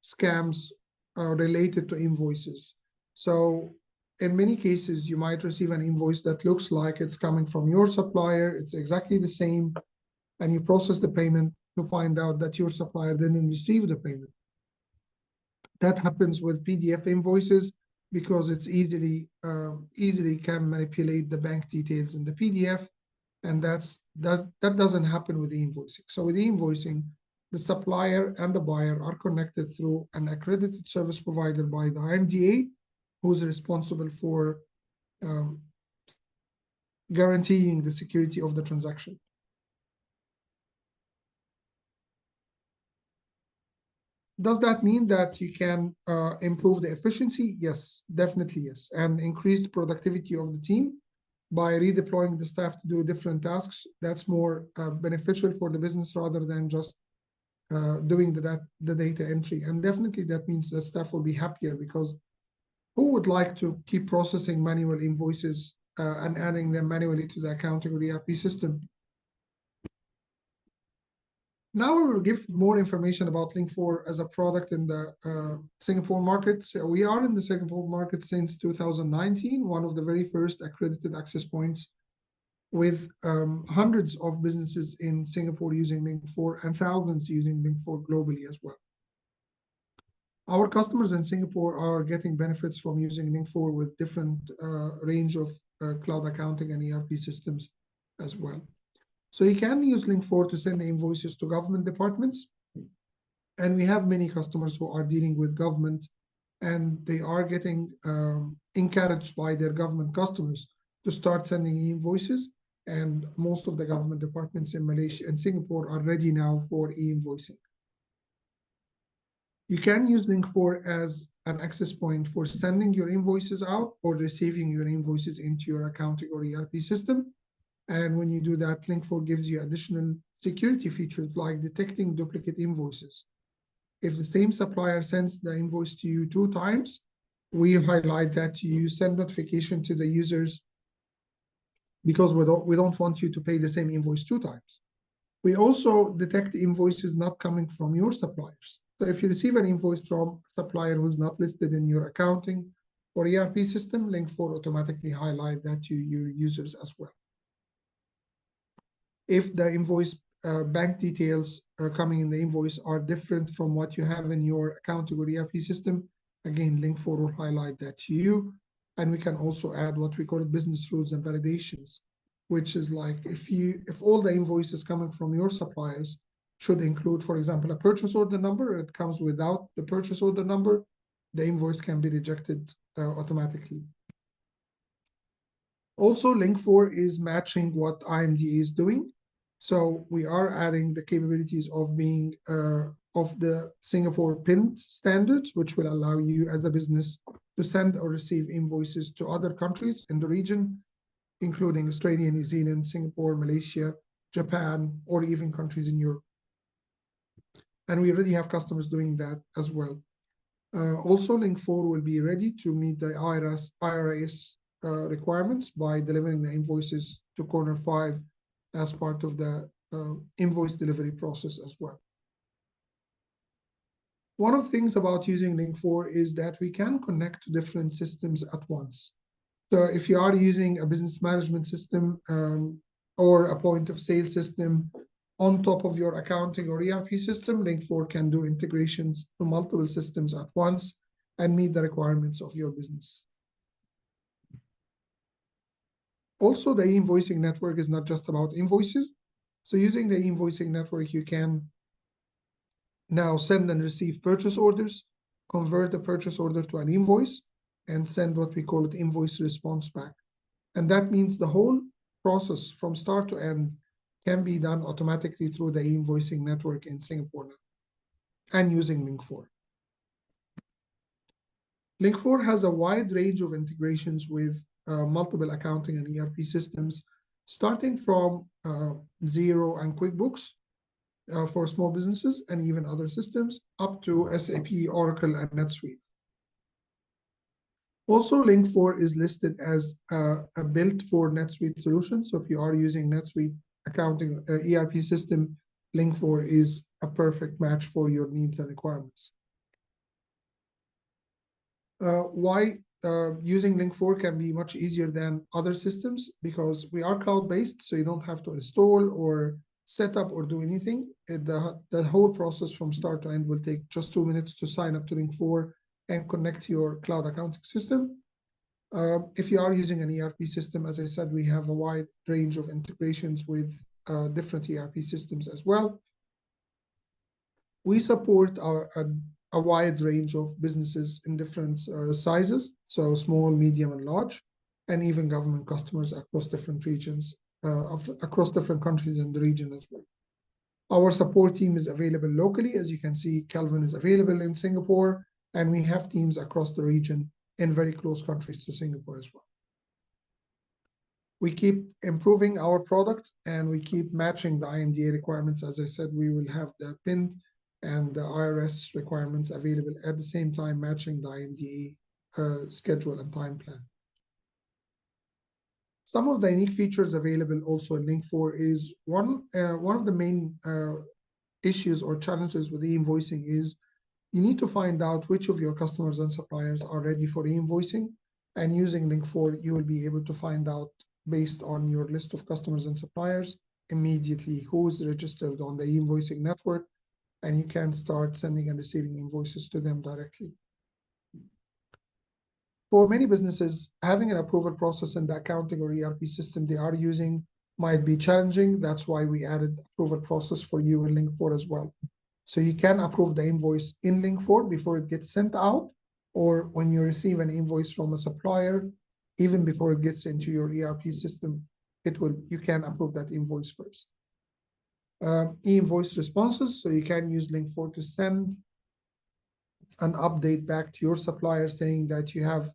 scams related to invoices. So in many cases, you might receive an invoice that looks like it's coming from your supplier. It's exactly the same. And you process the payment to find out that your supplier didn't receive the payment. That happens with PDF invoices because it's easily can manipulate the bank details in the PDF. And that doesn't happen with e-invoicing. So with e-invoicing, the supplier and the buyer are connected through an accredited service provider by the IMDA, who's responsible for guaranteeing the security of the transaction. Does that mean that you can improve the efficiency? Yes, definitely yes. And increase the productivity of the team by redeploying the staff to do different tasks. That's more beneficial for the business rather than just doing the data entry. And definitely that means that staff will be happier, because who would like to keep processing manual invoices and adding them manually to the accounting or ERP system? Now we will give more information about LinkFor as a product in the Singapore market. So we are in the Singapore market since 2019, one of the very first accredited access points, with hundreds of businesses in Singapore using LinkFor and thousands using LinkFor globally as well. Our customers in Singapore are getting benefits from using LinkFor with different range of cloud accounting and ERP systems as well. So you can use LinkFor to send invoices to government departments. And we have many customers who are dealing with government, and they are getting encouraged by their government customers to start sending invoices. And most of the government departments in Malaysia and Singapore are ready now for e-invoicing. You can use LinkFor as an access point for sending your invoices out or receiving your invoices into your accounting or ERP system. And when you do that, LinkFor gives you additional security features like detecting duplicate invoices. If the same supplier sends the invoice to you 2 times, we highlight that to you, send notification to the users, because we don't want you to pay the same invoice 2 times. We also detect invoices not coming from your suppliers. So if you receive an invoice from a supplier who's not listed in your accounting or ERP system, LinkFor automatically highlight that to your users as well. If the invoice bank details coming in the invoice are different from what you have in your accounting or ERP system, again, LinkFor will highlight that to you. And we can also add what we call business rules and validations, which is like if all the invoices coming from your suppliers should include, for example, a purchase order number, it comes without the purchase order number, the invoice can be rejected automatically. Also, LinkFor is matching what IMDA is doing. So we are adding the capabilities of being of the Singapore PIN standards, which will allow you as a business to send or receive invoices to other countries in the region, including Australia, New Zealand, Singapore, Malaysia, Japan, or even countries in Europe. And we already have customers doing that as well. Also, LinkFor will be ready to meet the IRS requirements by delivering the invoices to Corner 5 as part of the invoice delivery process as well. One of the things about using LinkFor is that we can connect to different systems at once. So if you are using a business management system or a point of sale system on top of your accounting or ERP system, LinkFor can do integrations to multiple systems at once and meet the requirements of your business. Also, the e-invoicing network is not just about invoices. So using the e-invoicing network, you can now send and receive purchase orders, convert the purchase order to an invoice, and send what we call it invoice response back. And that means the whole process from start to end can be done automatically through the e-invoicing network in Singapore now, and using LinkFor. LinkFor has a wide range of integrations with multiple accounting and ERP systems, starting from Xero and QuickBooks, for small businesses and even other systems, up to SAP, Oracle, and NetSuite. Also, LinkFor is listed as a built for NetSuite solution. So if you are using NetSuite accounting ERP system, LinkFor is a perfect match for your needs and requirements. Why using LinkFor can be much easier than other systems? Because we are cloud-based, so you don't have to install or set up or do anything. The whole process from start to end will take just 2 minutes to sign up to LinkFor and connect to your cloud accounting system. If you are using an ERP system, as I said, we have a wide range of integrations with different ERP systems as well. We support a wide range of businesses in different sizes, so small, medium, and large, and even government customers across different regions, across different countries in the region as well. Our support team is available locally. As you can see, Kelvin is available in Singapore, and we have teams across the region in very close countries to Singapore as well. We keep improving our product, and we keep matching the IMDA requirements. As I said, we will have the PIN and the IRS requirements available at the same time, matching the IMDA schedule and time plan. Some of the unique features available also in LinkFor is one of the main issues or challenges with e-invoicing is you need to find out which of your customers and suppliers are ready for e-invoicing, and using LinkFor, you will be able to find out based on your list of customers and suppliers immediately who is registered on the e-invoicing network, and you can start sending and receiving invoices to them directly. For many businesses, having an approval process in the accounting or ERP system they are using might be challenging. That's why we added approval process for you in LinkFor as well. So you can approve the invoice in LinkFor before it gets sent out, or when you receive an invoice from a supplier, even before it gets into your ERP system, you can approve that invoice first. E-invoice responses, so you can use LinkFor to send an update back to your supplier saying that you have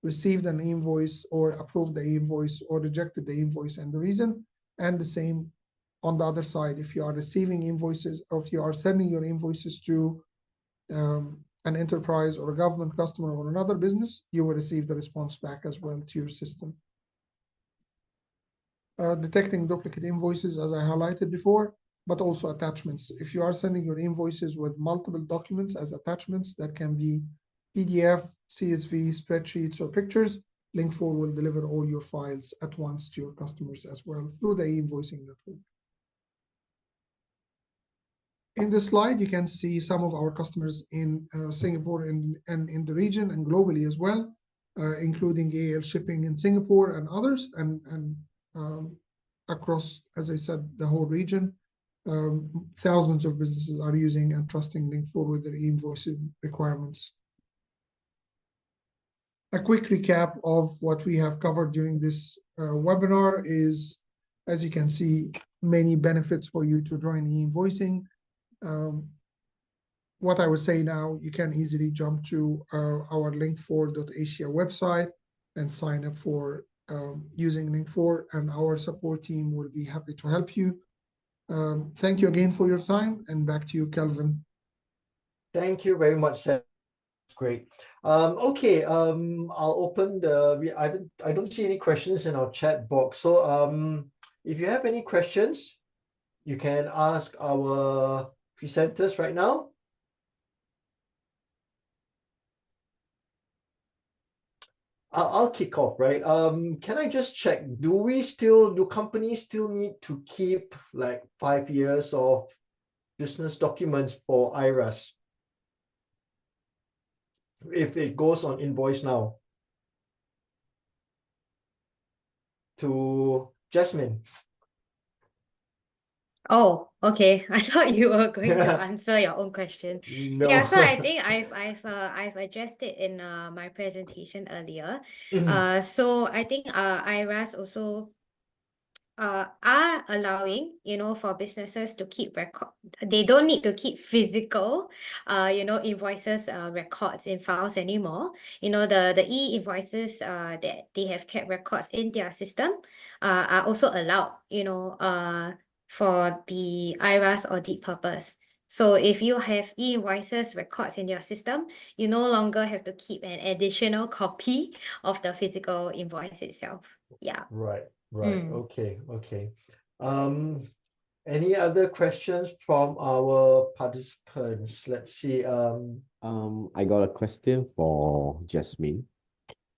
received an invoice or approved the invoice or rejected the invoice and the reason. And the same on the other side, if you are receiving invoices or if you are sending your invoices to an enterprise or a government customer or another business, you will receive the response back as well to your system. Detecting duplicate invoices, as I highlighted before, but also attachments. If you are sending your invoices with multiple documents as attachments, that can be PDF, CSV, spreadsheets, or pictures, LinkFor will deliver all your files at once to your customers as well through the e-invoicing network. In this slide, you can see some of our customers in Singapore and in the region and globally as well, including AL Shipping in Singapore and others, and across, as I said, the whole region. Thousands of businesses are using and trusting LinkFor with their e-invoicing requirements. A quick recap of what we have covered during this webinar is, as you can see, many benefits for you to join e-invoicing. What I would say now, you can easily jump to our linkfor.asia website and sign up for using LinkFor, and our support team will be happy to help you. Thank you again for your time, and back to you, Kelvin. Thank you very much, Sam. Great. Okay, I'll open the. I don't see any questions in our chat box. So if you have any questions, you can ask our presenters right now. I'll kick off, right? Can I just check? Do companies still need to keep like 5 years of business documents for IRAS if it goes on InvoiceNow? To Jasmine. Oh, okay. I thought you were going to answer your own question. No. Yeah, so I think I've addressed it in my presentation earlier. So I think IRAS also are allowing, for businesses to keep record. They don't need to keep physical, invoices records in files anymore. The e-invoices that they have kept records in their system are also allowed, for the IRAS audit purpose. So if you have e-invoices records in your system, you no longer have to keep an additional copy of the physical invoice itself. Yeah. Right. Mm. Okay. Any other questions from our participants? Let's see. I got a question for Jasmine.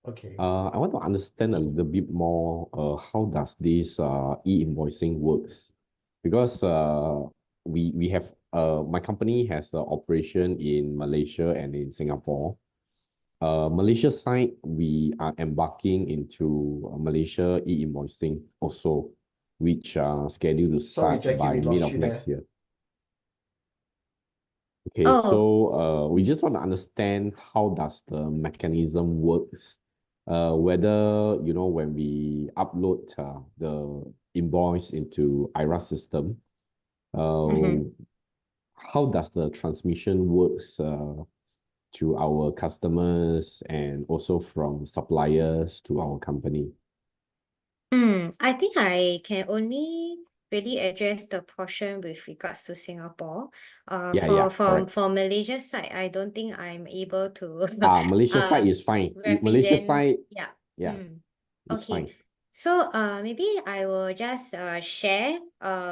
Okay. I want to understand a little bit more how does this e-invoicing works? Because we have my company has an operation in Malaysia and in Singapore. Malaysia side, we are embarking into Malaysia e-invoicing also, which are scheduled to Sorry, start Jackie, by we mid lost of you next there. year. Okay, Oh. so we just want to understand how does the mechanism works. Whether, you know, when we upload the invoice into IRAS system, how does the transmission works to our customers and also from suppliers to our company? I think I can only really address the portion with regards to Singapore. Yeah, correct. For Malaysia side, I don't think I'm able to Malaysia side is fine. Malaysia represent. side, Yeah. yeah, it's Okay. fine. So maybe I will just share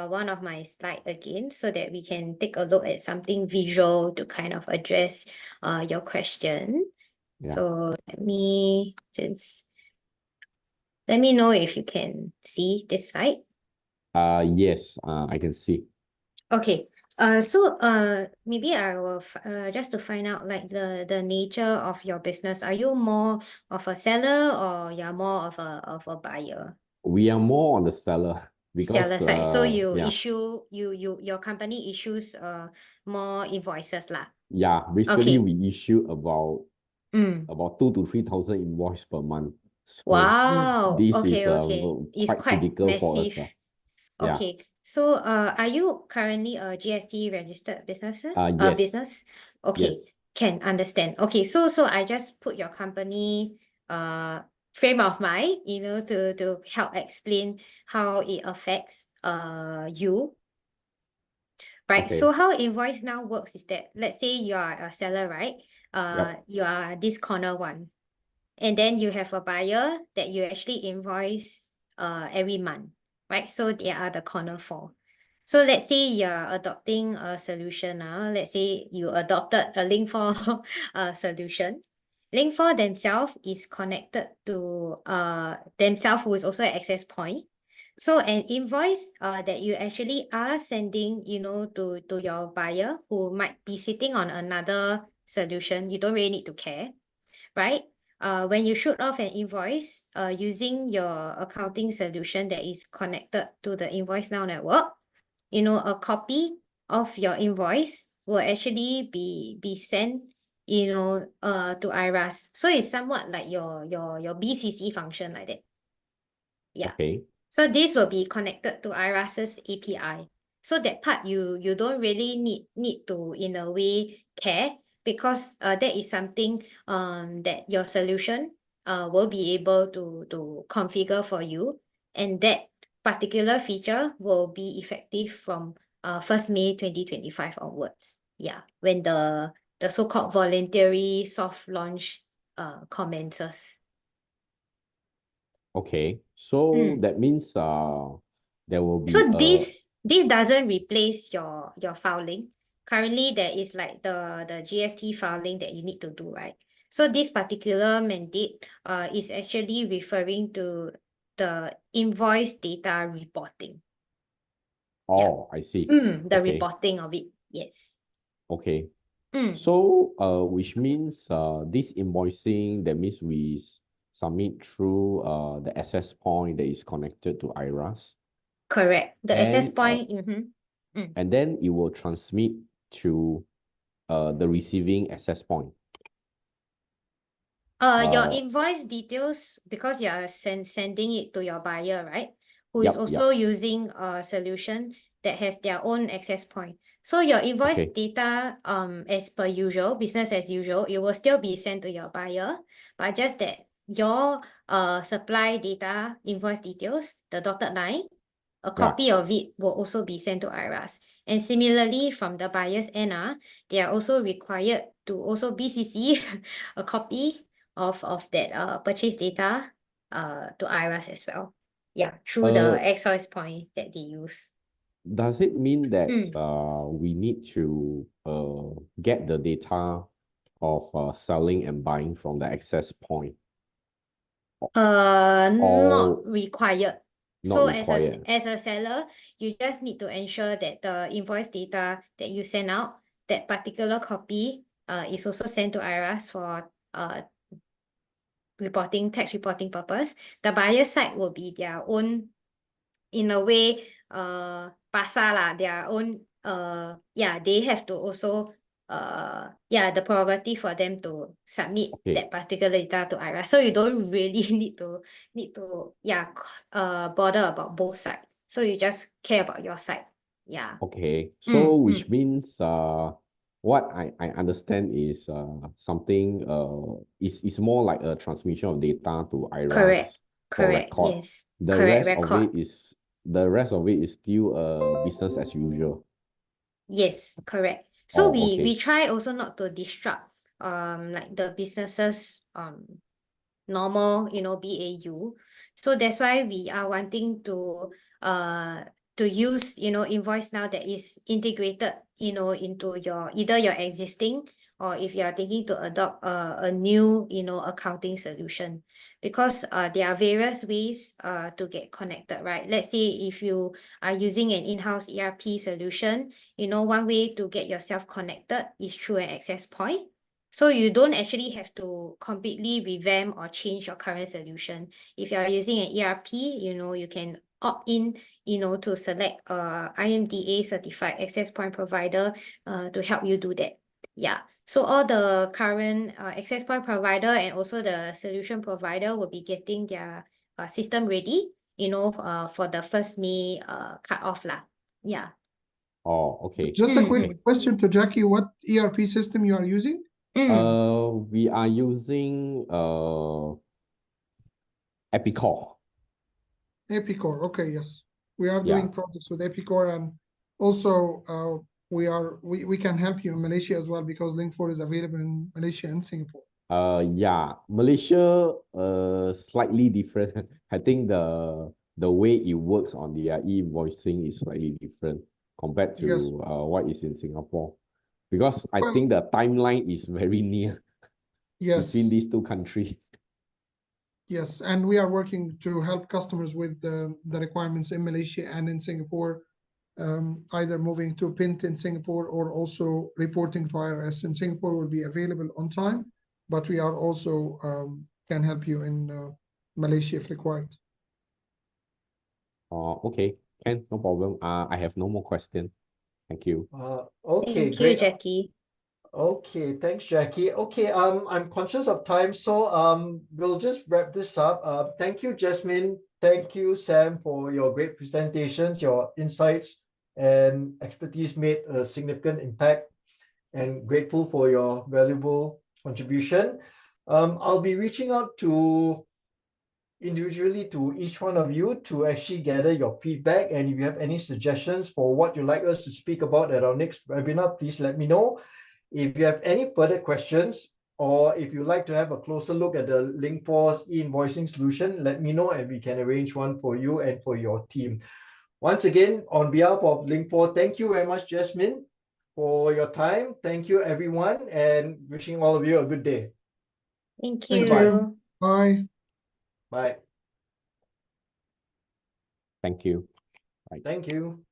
one of my slide again so that we can take a look at something visual to kind of address your question. Yeah. So let me know if you can see this slide. Yes, I can see. Okay. So maybe I will just to find out like the nature of your business. Are you more of a seller or you're more of a buyer? We are more on the seller because Seller side. So you yeah, your company issues more invoices lah. yeah. Basically, Okay. we issue about Mm. 2,000 to 3,000 invoice per month. So Wow. this Okay, is okay. It's quite quite critical for us. massive. Yeah. Okay. So are you currently a GST registered business? Yes. Business? Okay. Yes. Can understand. Okay, so I just put your company frame of mind, you know, to help explain how it affects you. Right. Okay. So how InvoiceNow works is that let's say you are a seller, right? Yep. You are this corner one. And then you have a buyer that you actually invoice every month, right? So they are the corner four. So let's say you're adopting a solution now. Let's say you adopted a LinkFor solution. LinkFor themselves is connected to themselves who is also an access point. So an invoice that you actually are sending, you know, to your buyer who might be sitting on another solution, you don't really need to care, right? When you shoot off an invoice using your accounting solution that is connected to the InvoiceNow network, you know, a copy of your invoice will actually be sent, you know, to IRAS. So it's somewhat like your BCC function like that. Yeah. Okay. So this will be connected to IRAS's API. So that part you don't really need to in a way care because that is something that your solution will be able to configure for you, and that particular feature will be effective from 1st May 2025 onwards. Yeah, when the so-called voluntary soft launch commences. Okay. So that means there will be So this doesn't replace your filing. Currently, there is like the GST filing that you need to do, right? So this particular mandate is actually referring to the invoice data reporting. Oh, I see. The Okay. reporting of it. Yes. Okay. So which means this invoicing, that means we submit through the access point that is connected to IRAS. Correct. The access And point. and then it will transmit to the receiving access point. Your invoice details, because you are sending it to your buyer, right? Who is Yep, also using a solution that has their own access point. So your invoice Okay. data, as per usual, business as usual, it will still be sent to your buyer, but just that your supply data invoice details, the dotted line, a copy of it will also be sent to IRAS. And similarly, from the buyer's end, they are also required to also BCC a copy of that purchase data to IRAS as well. Yeah, through the access point that they use. Does it mean that we need to get the data of selling and buying from the access point? Not required. Not So required. as a seller, you just need to ensure that the invoice data that you send out, that particular copy is also sent to IRAS for tax reporting purpose. The buyer side will be their own, in a way, pasar lah, their own, they have to also the prerogative for them to submit that particular data to IRAS. So you don't really need to bother about both sides. So you just care about your side. Yeah. Okay. So which means what I understand is something is more like a transmission of data to IRAS for Correct. record. Yes. The Correct. rest of it is still business as usual. Yes, correct. So we okay. try also not to disrupt like the businesses normal, BAU. So that's why we are wanting to use, InvoiceNow that is integrated, into either your existing, or if you are thinking to adopt a new, accounting solution. Because there are various ways to get connected, right? Let's say if you are using an in-house ERP solution, one way to get yourself connected is through an access point. So you don't actually have to completely revamp or change your current solution. If you are using an ERP, you can opt in, to select a IMDA certified access point provider to help you do that. Yeah. So all the current access point provider and also the solution provider will be getting their system ready, for the 1st May cut off lah. Yeah. Oh, okay. Just a quick question to Jackie. What ERP system you are using? We are using Epicor. Epicor. Okay, yes. We are doing projects with Epicor, and also we can help you in Malaysia as well, because LinkFor is available in Malaysia and Singapore. Malaysia slightly different. I think the way it works on the e-invoicing is slightly different compared to what is in Singapore, because I think the timeline is very near between these two countries. Yes, and we are working to help customers with the requirements in Malaysia and in Singapore, either moving to PINT in Singapore or also reporting to IRS in Singapore will be available on time, but we are also can help you in Malaysia if required. Okay, Ken, no problem. I have no more question. Thank you. Okay, Thank great. you, Jackie. Okay, thanks, Jackie. Okay, I'm conscious of time, so we'll just wrap this up. Thank you, Jasmine. Thank you, Sam, for your great presentations. Your insights and expertise made a significant impact, and grateful for your valuable contribution. I'll be reaching out individually to each one of you to actually gather your feedback, and if you have any suggestions for what you'd like us to speak about at our next webinar, please let me know. If you have any further questions, or if you'd like to have a closer look at the LinkFor's e-invoicing solution, let me know and we can arrange one for you and for your team. Once again, on behalf of LinkFor, thank you very much, Jasmine, for your time. Thank you, everyone, and wishing all of you a good day. Thank you. Bye. Bye. Thank you. Thank you.